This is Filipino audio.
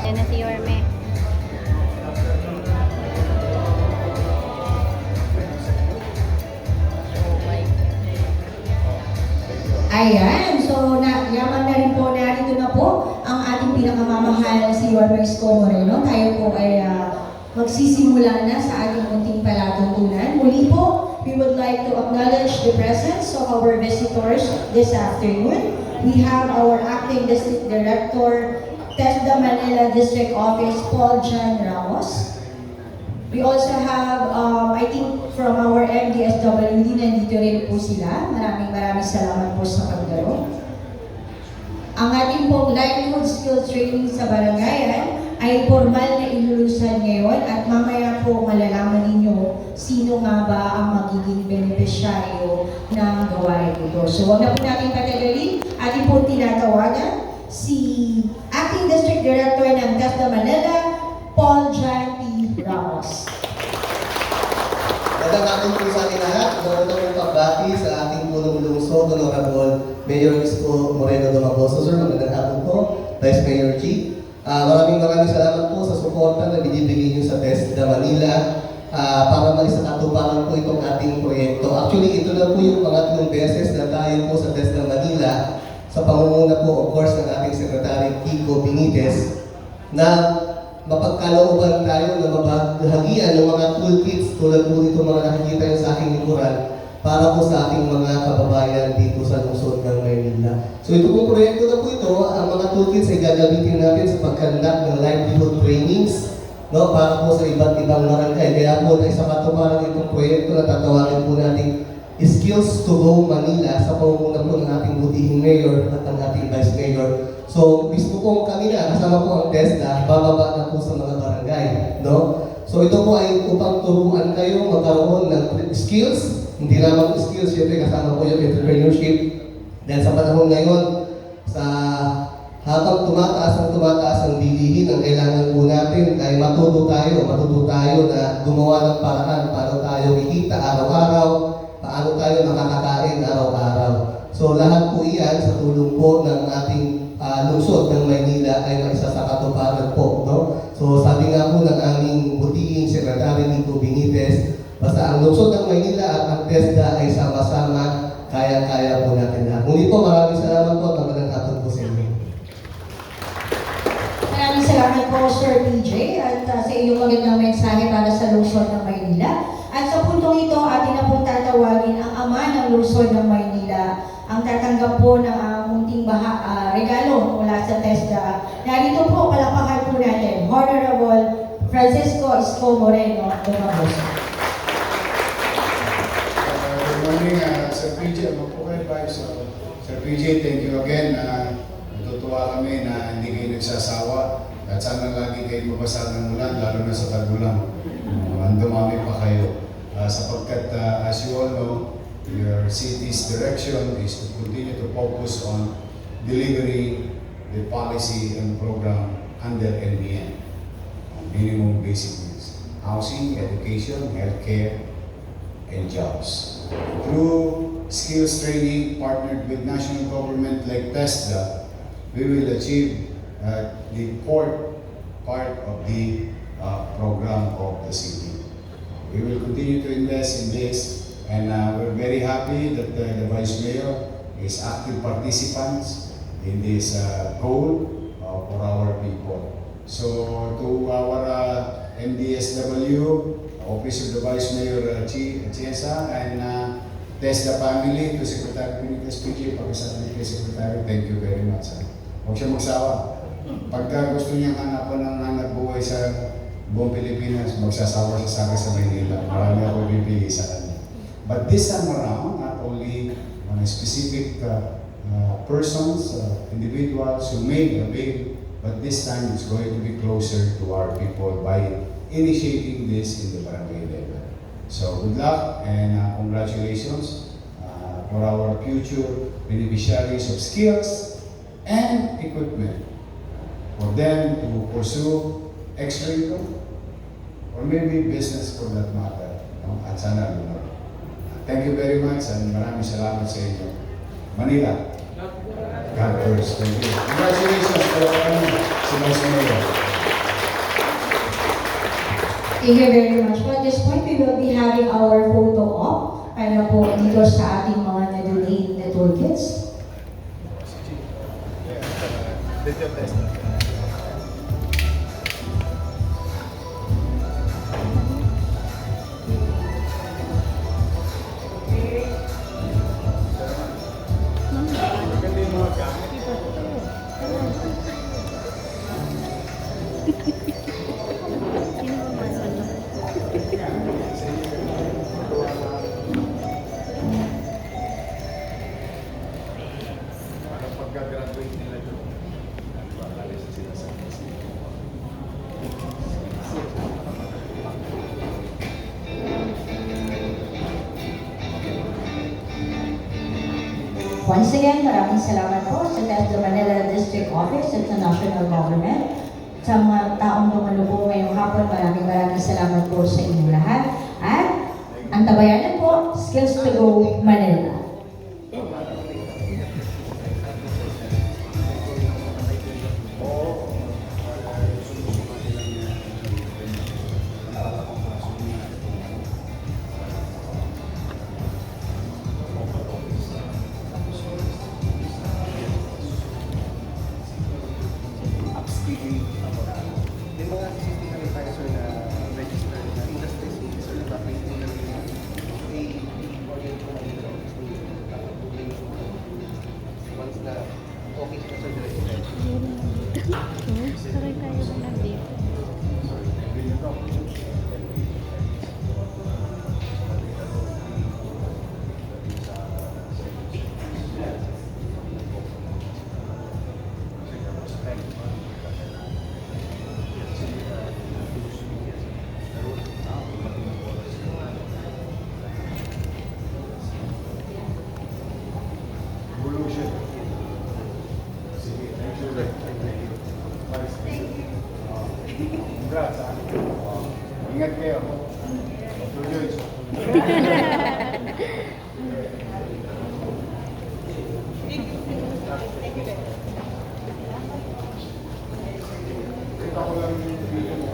Yan na si Yorme. Ayan, so yaman na rin po, narito na po ang ating pinakamamahal si Yorme Isko Moreno. Tayo po ay magsisimula na sa ating munting palatuntunan. Muli po, we would like to acknowledge the presence of our visitors this afternoon. We have our Acting District Director, TESDA Manila District Office, Paul John Ramos. We also have, I think, from our MDSWD, nandito rin po sila. Maraming salamat po sa pagdaro. Ang ating pong livelihood skills training sa barangayan ay formal na ilulusan ngayon at mamaya po malalaman ninyo sino nga ba ang magiging benepisyaryo ng gawain ito. So huwag na po natin patagalin. Ating po tinatawagan si Acting District Director ng TESDA Manila, Paul John P. Ramos. Magandang po sa ating lahat. Magandang pong pagbati sa ating punong lungsod, Honorable Mayor Isko Moreno Dumagoso. Sir, magandang hapon po, Vice Mayor G. Maraming salamat po sa suporta na binibigay niyo sa TESDA Manila para maisakatuparan po itong ating proyekto. Actually, ito na po yung pangatlong beses na tayo po sa TESDA Manila sa pangunguna po, of course, ng ating Secretary Kiko Benitez na mapagkalooban tayo na mabahagian ng mga toolkits tulad po dito mga nakikita yung sa aking likuran para po sa ating mga kababayan dito sa lungsod ng Maynila. So ito pong proyekto na po ito, ang mga toolkits ay gagamitin natin sa pagkandak ng livelihood trainings, no, para po sa iba't ibang barangay. Kaya po na isa katuparan itong proyekto na tatawagin po natin Skills to Go Manila sa pangunguna po ng ating butihing mayor at ng ating vice mayor. So, mismo po kami na, kasama po ang TESDA, bababa na po sa mga barangay, no? So, ito po ay upang turuan kayo magkaroon ng skills, hindi lamang skills, syempre kasama po yung entrepreneurship. Dahil sa panahon ngayon, sa habang tumataas ang bilihin, ang kailangan po natin ay matuto tayo na gumawa ng paraan para tayo kikita araw-araw, paano tayo makakakain araw-araw. So, lahat po iyan sa tulong po ng ating lungsod ng Maynila ay maisa sa katuparan po, no? So sabi nga po ng aming butihing Secretary Kiko Benitez, basta ang lungsod ng Maynila at ang TESDA ay sama-sama, kaya-kaya po natin lahat. Muli po, maraming salamat po at magandang hapon po sa inyo. Maraming salamat po, Sir PJ, at sa iyong magandang mensahe para sa lungsod ng Maynila. At sa puntong ito, atin na pong tatawagin ang ama ng lungsod ng Maynila, ang tatanggap po ng munting regalo mula sa TESDA. Narito po, palakpakan po natin, Honorable Francisco Isko Moreno Dumagoso. Good morning, Sir PJ. Ano po kayo ba? So, Sir PJ, thank you again. Natutuwa kami na hindi kayo nagsasawa at sana lagi kayo mabasa ng ulan, lalo na sa tag-ulan. Ang dumami pa kayo. Sapagkat, as you all know, your city's direction is to continue to focus on delivering the policy and program under NBN, minimum basic needs, housing, education, healthcare, and jobs. Through skills training partnered with national government like TESDA, we will achieve the core part of the program of the city. We will continue to invest in this. And we're very happy that the Vice Mayor is active participants in this goal for our people. So to our MDSW, Office of the Vice Mayor Chiesa, and TESDA family, to Secretary Benitez PJ, pagkasabi kay Secretary, thank you very much. Huwag siya magsawa. Pagka gusto niyang hanapan ng hanap buhay sa buong Pilipinas, magsasawa siya sa akin sa Maynila. Marami ako bibigay sa kanya. But this time around, not only on a specific persons, individuals who made a bid, but this time it's going to be closer to our people by initiating this in the barangay level. So good luck and congratulations for our future beneficiaries of skills and equipment for them to pursue extra income or maybe business for that matter. No? At sana lunar. Thank you very much and maraming salamat sa inyo. Manila, God first. Thank you. Congratulations for si Vice Mayor. Thank you very much. So at this point, we will be having our photo op para po dito sa ating mga na-donate na toolkits. Pagka-graduate nila doon, alis na sila sa Once again, maraming salamat po sa the Manila District Office at sa National Government. Sa mga taong dumalubong ngayong hapon, maraming salamat po sa inyong lahat. At ang tabayanan po, Skills to Go Manila. May mga existing kami tayo sir na register na industry sales sir, tapos yung na may orient ko na yung once na okay siya sa direct. Sorry tayo na nandito. Evolution. Sige, thank you. Congrats, ha? Ingat kayo. Tuloy. Kita ko lang yung video mo.